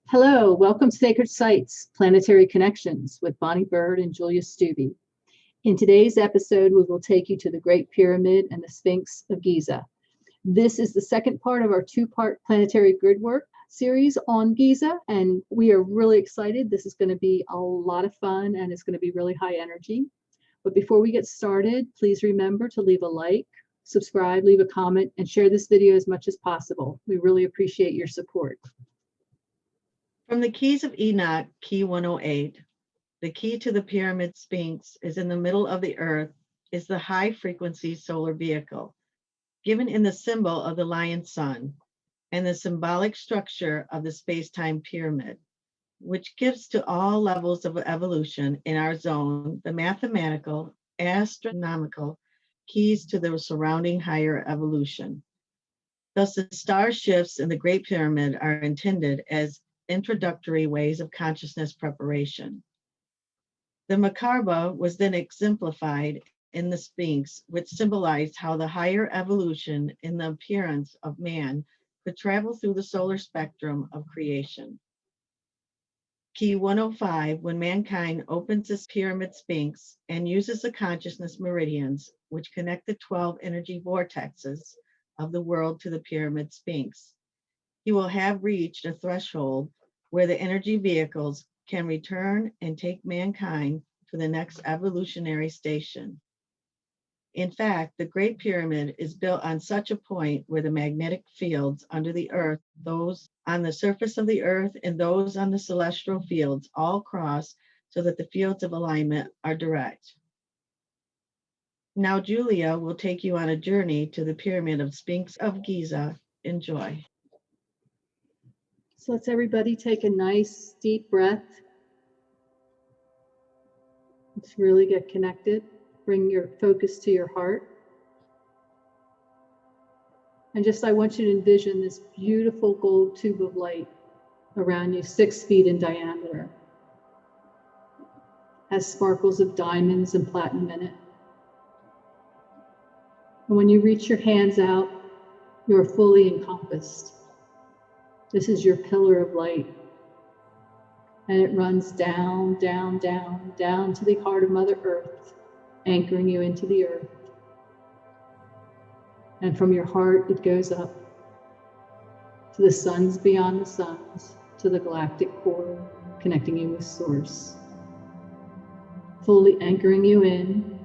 Hello, welcome to Sacred Sites, Planetary Connections with Bonnie Burd and Julia Stubbe. In today's episode, we will take you to the Great Pyramid and the Sphynx of Giza. This is the second part of our two-part planetary grid work series on Giza, and we are really excited. This is going to be a lot of fun, and it's going to be really high energy. But before we get started, please remember to leave a like, subscribe, leave a comment, and share this video as much as possible. We really appreciate your support. From the Keys of Enoch, Key 108, the key to the pyramid Sphynx is in the middle of the earth, is the high-frequency solar vehicle, given in the symbol of the lion sun, and the symbolic structure of the space-time pyramid, which gives to all levels of evolution in our zone the mathematical, astronomical keys to the surrounding higher evolution. Thus, the star shifts in the Great Pyramid are intended as introductory ways of consciousness preparation. The Merkaba was then exemplified in the Sphynx, which symbolized how the higher evolution in the appearance of man could travel through the solar spectrum of creation. Key 105, when mankind opens this pyramid Sphynx and uses the consciousness meridians, which connect the 12 energy vortexes of the world to the pyramid Sphynx, he will have reached a threshold where the energy vehicles can return and take mankind to the next evolutionary station. In fact, the Great Pyramid is built on such a point where the magnetic fields under the earth, those on the surface of the earth and those on the celestial fields, all cross so that the fields of alignment are direct. Now Julia will take you on a journey to the Pyramid of Sphynx of Giza. Enjoy. So let's everybody take a nice deep breath. Let's really get connected. Bring your focus to your heart. And I want you to envision this beautiful gold tube of light around you, 6 feet in diameter. Has sparkles of diamonds and platinum in it. And when you reach your hands out, you are fully encompassed. This is your pillar of light. And it runs down, down, down, down to the heart of Mother Earth, anchoring you into the earth. And from your heart, it goes up to the suns beyond the suns, to the galactic core, connecting you with Source. Fully anchoring you in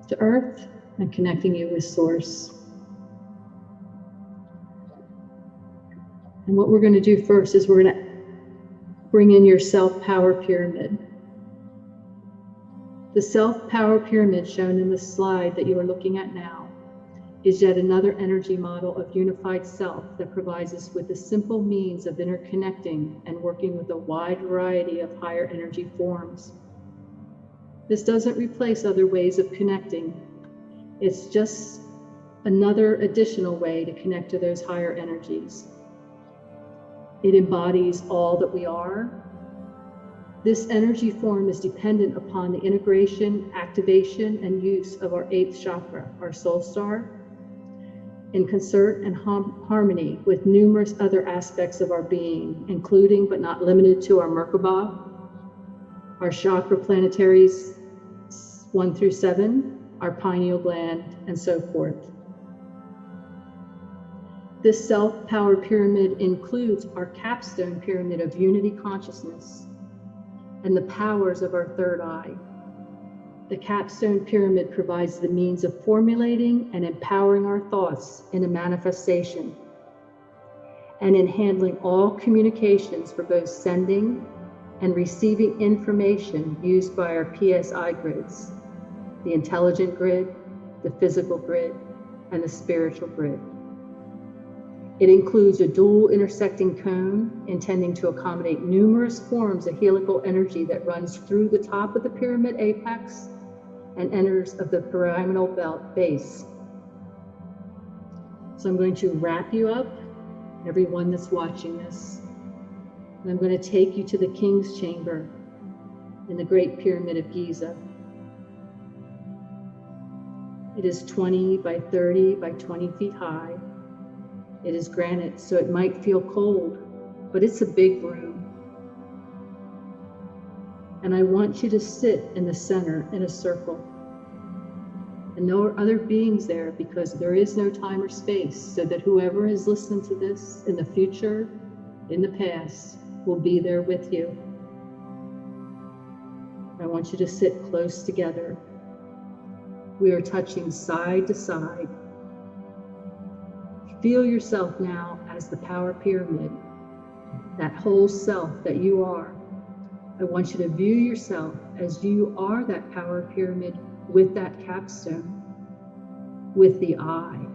to Earth and connecting you with Source. And what we're going to do first is we're going to bring in your self-power pyramid. The self-power pyramid shown in the slide that you are looking at now is yet another energy model of unified self that provides us with the simple means of interconnecting and working with a wide variety of higher energy forms. This doesn't replace other ways of connecting. It's just another additional way to connect to those higher energies. It embodies all that we are. This energy form is dependent upon the integration, activation, and use of our 8th chakra, our soul star, in concert and harmony with numerous other aspects of our being, including but not limited to our Merkaba, our chakra planetaries 1 through 7, our pineal gland, and so forth. This self-power pyramid includes our capstone pyramid of unity consciousness and the powers of our third eye. The capstone pyramid provides the means of formulating and empowering our thoughts in a manifestation and in handling all communications for both sending and receiving information used by our PSI grids, the intelligent grid, the physical grid, and the spiritual grid. It includes a dual intersecting cone intending to accommodate numerous forms of helical energy that runs through the top of the pyramid apex and enters of the pyramidal belt base. So I'm going to wrap you up, everyone that's watching this, and I'm going to take you to the King's Chamber in the Great Pyramid of Giza. It is 20 by 30 by 20 feet high. It is granite, so it might feel cold, but it's a big room. And I want you to sit in the center in a circle. And no other beings there, because there is no time or space, so that whoever has listened to this in the future, in the past, will be there with you. I want you to sit close together. We are touching side to side. Feel yourself now as the power pyramid, that whole self that you are. I want you to view yourself as you are that power pyramid with that capstone, with the eye,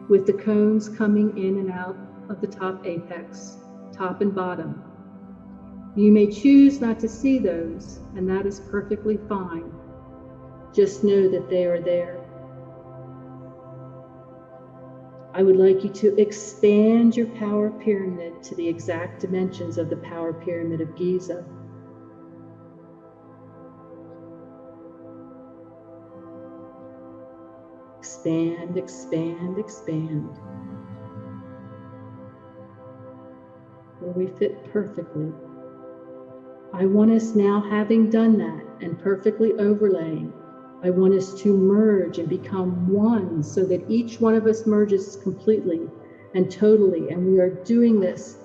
with the cones coming in and out of the top apex, top and bottom. You may choose not to see those, and that is perfectly fine. Just know that they are there. I would like you to expand your power pyramid to the exact dimensions of the power pyramid of Giza. Expand, expand, expand. Where we fit perfectly. I want us now, having done that and perfectly overlaying, I want us to merge and become one so that each one of us merges completely and totally. And we are doing this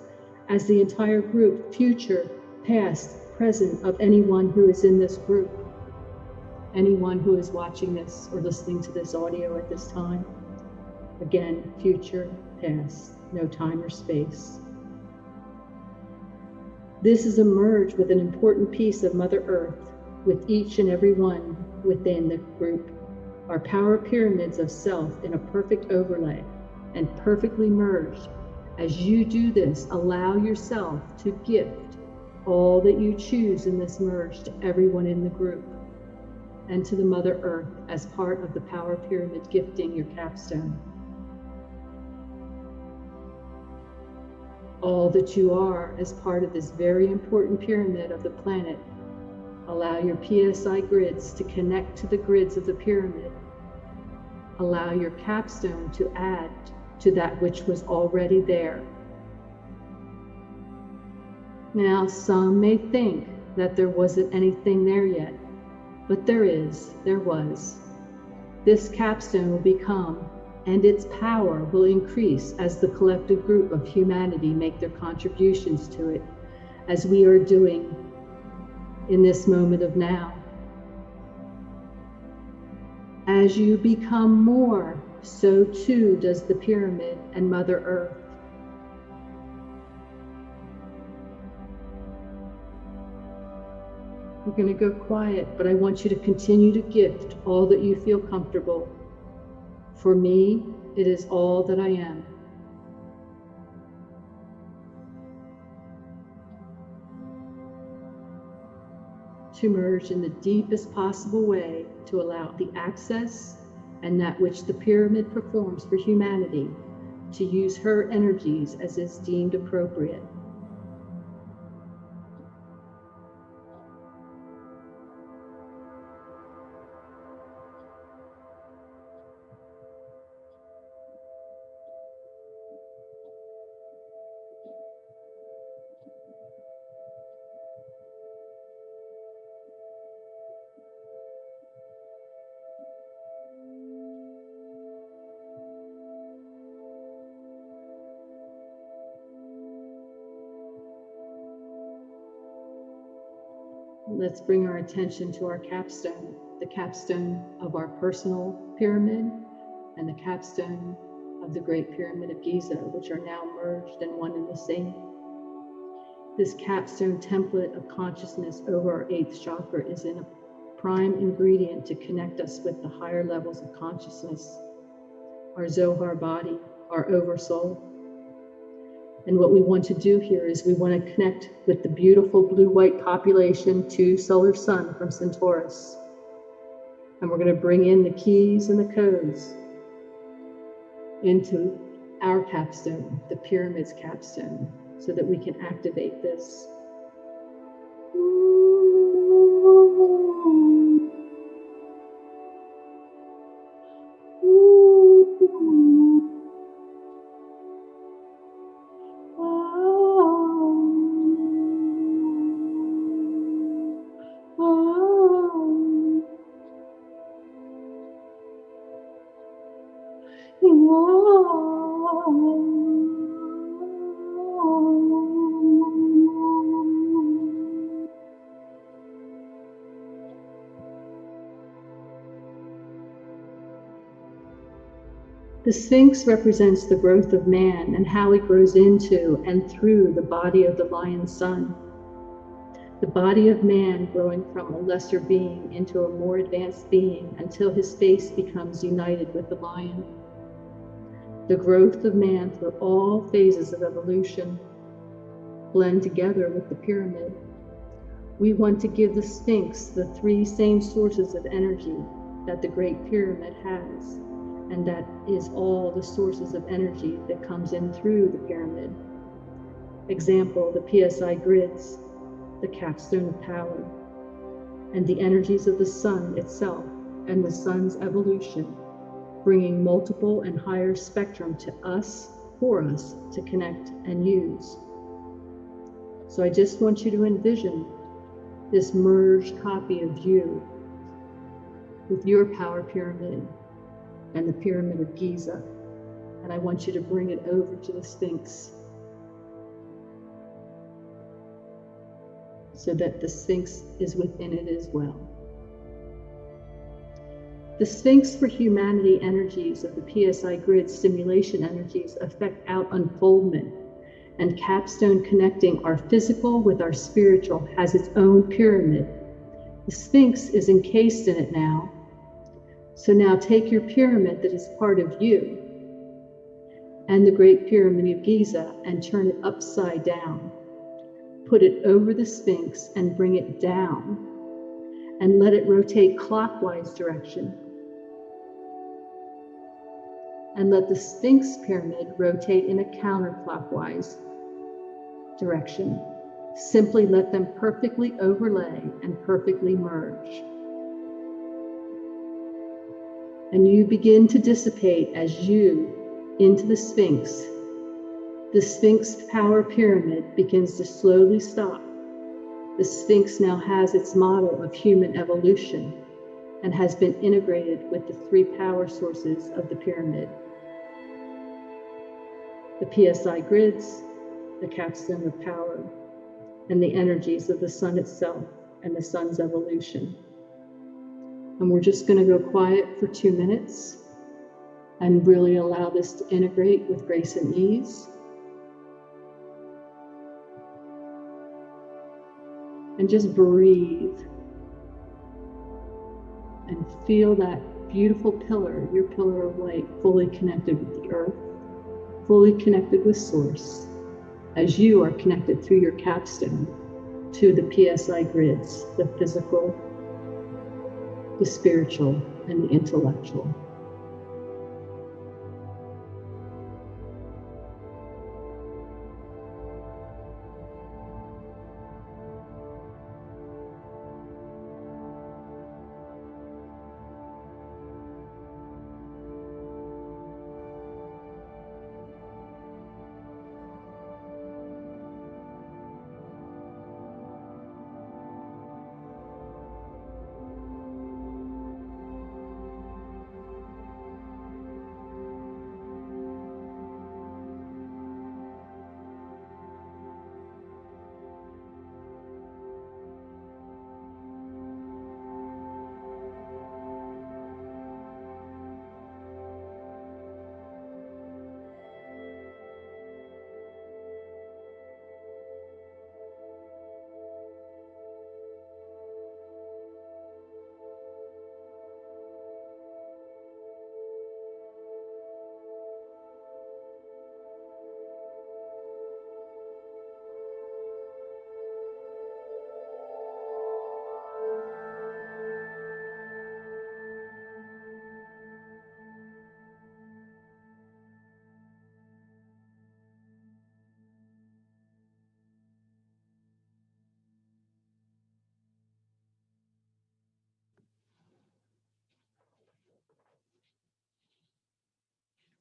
as the entire group, future, past, present, of anyone who is in this group, anyone who is watching this or listening to this audio at this time. Again, future, past, no time or space. This is a merge with an important piece of Mother Earth, with each and every one within the group. Our power pyramids of self in a perfect overlay and perfectly merged. As you do this, allow yourself to gift all that you choose in this merge to everyone in the group and to the Mother Earth as part of the power pyramid gifting your capstone. All that you are as part of this very important pyramid of the planet. Allow your PSI grids to connect to the grids of the pyramid. Allow your capstone to add to that which was already there. Now, some may think that there wasn't anything there yet, but there was. This capstone will become, and its power will increase as the collective group of humanity make their contributions to it, as we are doing in this moment of now. As you become more, so too does the pyramid and Mother Earth. We're going to go quiet, but I want you to continue to gift all that you feel comfortable. For me, it is all that I am. To merge in the deepest possible way to allow the access and that which the pyramid performs for humanity to use her energies as is deemed appropriate. Let's bring our attention to our capstone, the capstone of our personal pyramid and the capstone of the Great Pyramid of Giza, which are now merged and one and the same. This capstone template of consciousness over our 8th chakra is a prime ingredient to connect us with the higher levels of consciousness, our Zohar body, our oversoul. And what we want to do here is we want to connect with the beautiful blue-white population 2 solar sun from Centaurus. And we're going to bring in the keys and the codes into our capstone, the pyramid's capstone, so that we can activate this. The Sphinx represents the growth of man and how he grows into and through the body of the lion sun. The body of man growing from a lesser being into a more advanced being until his face becomes united with the lion. The growth of man through all phases of evolution blend together with the pyramid. We want to give the Sphinx the three same sources of energy that the Great Pyramid has, and that is all the sources of energy that comes in through the pyramid. Example, the PSI grids, the capstone of power, and the energies of the sun itself and the sun's evolution, bringing multiple and higher spectrum to us, for us to connect and use. So I just want you to envision this merged copy of you with your power pyramid and the pyramid of Giza. And I want you to bring it over to the Sphinx so that the Sphinx is within it as well. The Sphinx for humanity energies of the PSI grid stimulation energies affect out unfoldment, and Capstone connecting our physical with our spiritual has its own pyramid. The Sphinx is encased in it now. So now take your pyramid that is part of you and the Great Pyramid of Giza and turn it upside down. Put it over the Sphinx and bring it down and let it rotate clockwise direction. And let the Sphinx pyramid rotate in a counterclockwise direction. Simply let them perfectly overlay and perfectly merge. And you begin to dissipate as you into the Sphinx. The Sphinx power pyramid begins to slowly stop. The Sphinx now has its model of human evolution and has been integrated with the three power sources of the pyramid: the PSI grids, the capstone of power, and the energies of the sun itself and the sun's evolution. And we're just going to go quiet for 2 minutes and really allow this to integrate with grace and ease. And just breathe and feel that beautiful pillar, your pillar of light, fully connected with the earth, fully connected with source, as you are connected through your capstone to the PSI grids, the physical, the spiritual, and the intellectual.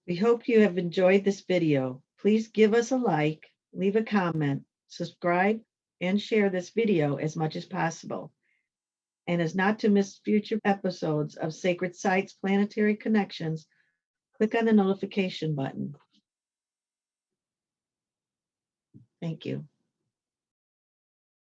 We hope you have enjoyed this video. Please give us a like, leave a comment, subscribe, and share this video as much as possible. And as not to miss future episodes of Sacred Sites Planetary Connections, click on the notification button. Thank you.